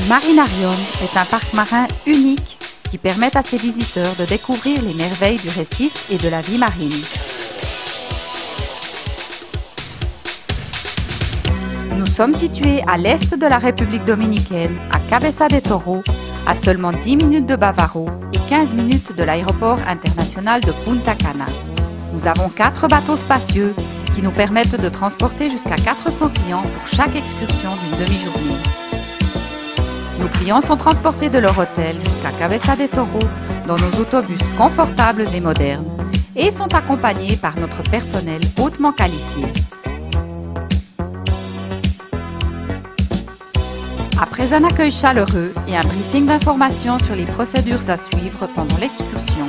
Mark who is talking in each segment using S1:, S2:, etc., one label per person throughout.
S1: Marinarium est un parc marin unique qui permet à ses visiteurs de découvrir les merveilles du récif et de la vie marine. Nous sommes situés à l'est de la République dominicaine, à Cabeza de Toro, à seulement 10 minutes de Bavaro et 15 minutes de l'aéroport international de Punta Cana. Nous avons 4 bateaux spacieux qui nous permettent de transporter jusqu'à 400 clients pour chaque excursion d'une demi-journée. Nos clients sont transportés de leur hôtel jusqu'à Cabeza de Toro dans nos autobus confortables et modernes et sont accompagnés par notre personnel hautement qualifié. Après un accueil chaleureux et un briefing d'informations sur les procédures à suivre pendant l'excursion,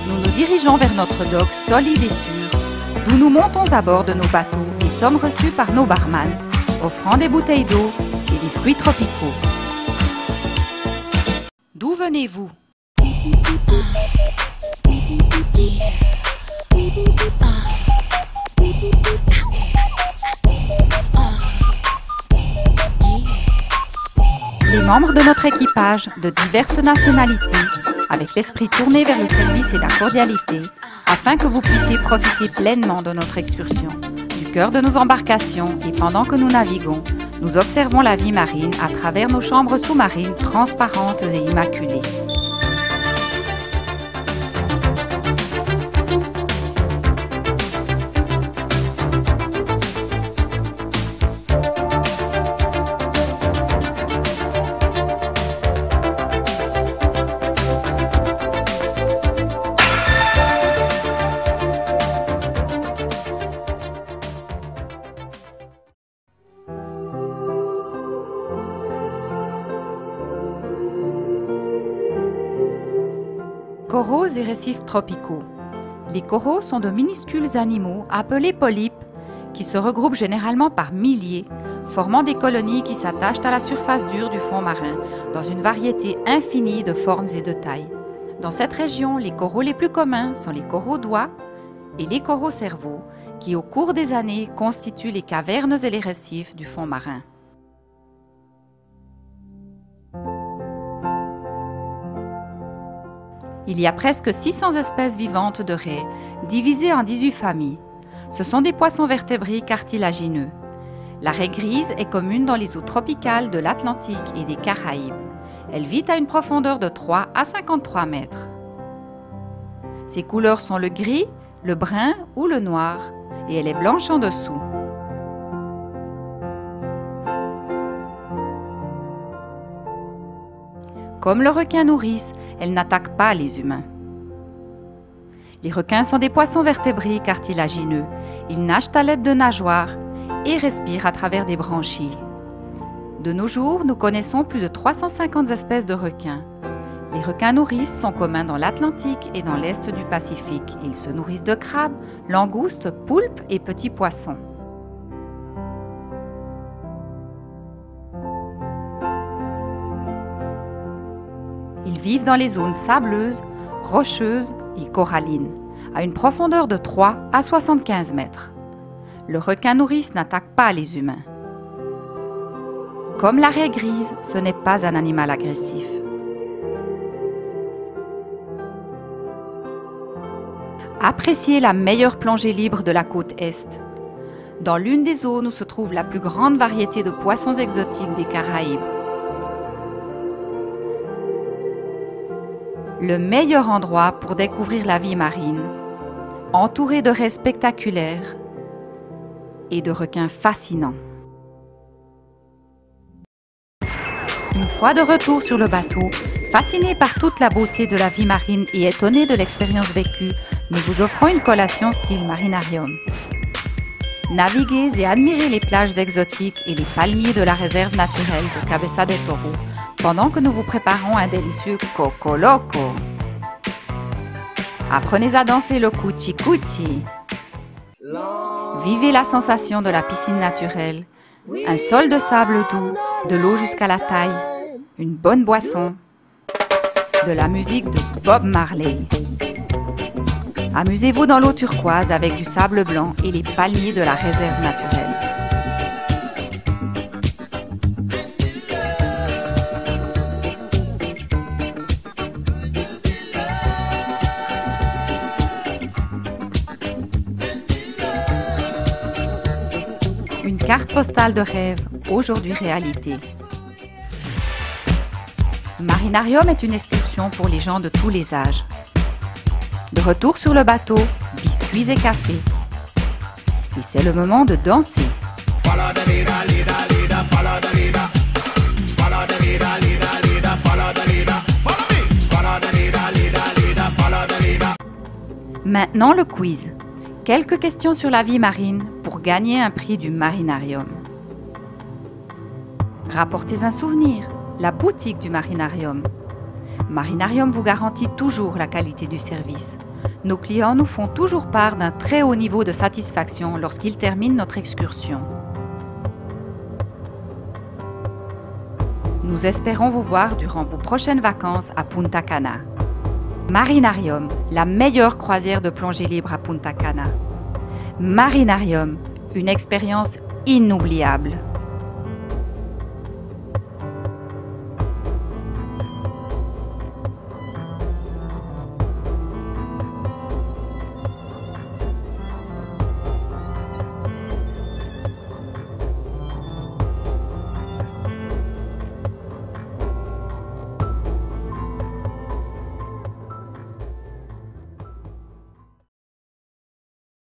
S1: nous nous dirigeons vers notre dock solide et sûr, d'où nous montons à bord de nos bateaux et sommes reçus par nos barman, offrant des bouteilles d'eau et des fruits tropicaux. D'où venez-vous? Les membres de notre équipage, de diverses nationalités, avec l'esprit tourné vers le service et la cordialité, afin que vous puissiez profiter pleinement de notre excursion. Du cœur de nos embarcations et pendant que nous naviguons, nous observons la vie marine à travers nos chambres sous-marines transparentes et immaculées. Coraux et récifs tropicaux. Les coraux sont de minuscules animaux appelés polypes qui se regroupent généralement par milliers, formant des colonies qui s'attachent à la surface dure du fond marin dans une variété infinie de formes et de tailles. Dans cette région, les coraux les plus communs sont les coraux d'oie et les coraux cerveaux qui, au cours des années, constituent les cavernes et les récifs du fond marin. Il y a presque 600 espèces vivantes de raies, divisées en 18 familles. Ce sont des poissons vertébrés cartilagineux. La raie grise est commune dans les eaux tropicales de l'Atlantique et des Caraïbes. Elle vit à une profondeur de 3 à 53 mètres. Ses couleurs sont le gris, le brun ou le noir, et elle est blanche en dessous. Comme le requin nourrice, elle n'attaque pas les humains. Les requins sont des poissons vertébrés cartilagineux. Ils nagent à l'aide de nageoires et respirent à travers des branchies. De nos jours, nous connaissons plus de 350 espèces de requins. Les requins nourrices sont communs dans l'Atlantique et dans l'est du Pacifique. Ils se nourrissent de crabes, langoustes, poulpes et petits poissons. Ils vivent dans les zones sableuses, rocheuses et corallines, à une profondeur de 3 à 75 mètres. Le requin nourrice n'attaque pas les humains. Comme la raie grise, ce n'est pas un animal agressif. Appréciez la meilleure plongée libre de la côte Est. Dans l'une des zones où se trouve la plus grande variété de poissons exotiques des Caraïbes. Le meilleur endroit pour découvrir la vie marine, entouré de raies spectaculaires et de requins fascinants. Une fois de retour sur le bateau, fascinés par toute la beauté de la vie marine et étonnés de l'expérience vécue, nous vous offrons une collation style Marinarium. Naviguez et admirez les plages exotiques et les palmiers de la réserve naturelle de Cabeza de Toro, pendant que nous vous préparons un délicieux Coco Loco. Apprenez à danser le Cuchi Cuchi. Vivez la sensation de la piscine naturelle, un sol de sable doux, de l'eau jusqu'à la taille, une bonne boisson, de la musique de Bob Marley. Amusez-vous dans l'eau turquoise avec du sable blanc et les palmiers de la réserve naturelle. carte postale de rêve, aujourd'hui réalité. Marinarium est une excursion pour les gens de tous les âges. De retour sur le bateau, biscuits et café. Et c'est le moment de danser. Maintenant le quiz. Quelques questions sur la vie marine pour gagner un prix du Marinarium. Rapportez un souvenir, la boutique du Marinarium. Marinarium vous garantit toujours la qualité du service. Nos clients nous font toujours part d'un très haut niveau de satisfaction lorsqu'ils terminent notre excursion. Nous espérons vous voir durant vos prochaines vacances à Punta Cana. Marinarium, la meilleure croisière de plongée libre à Punta Cana. Marinarium, une expérience inoubliable.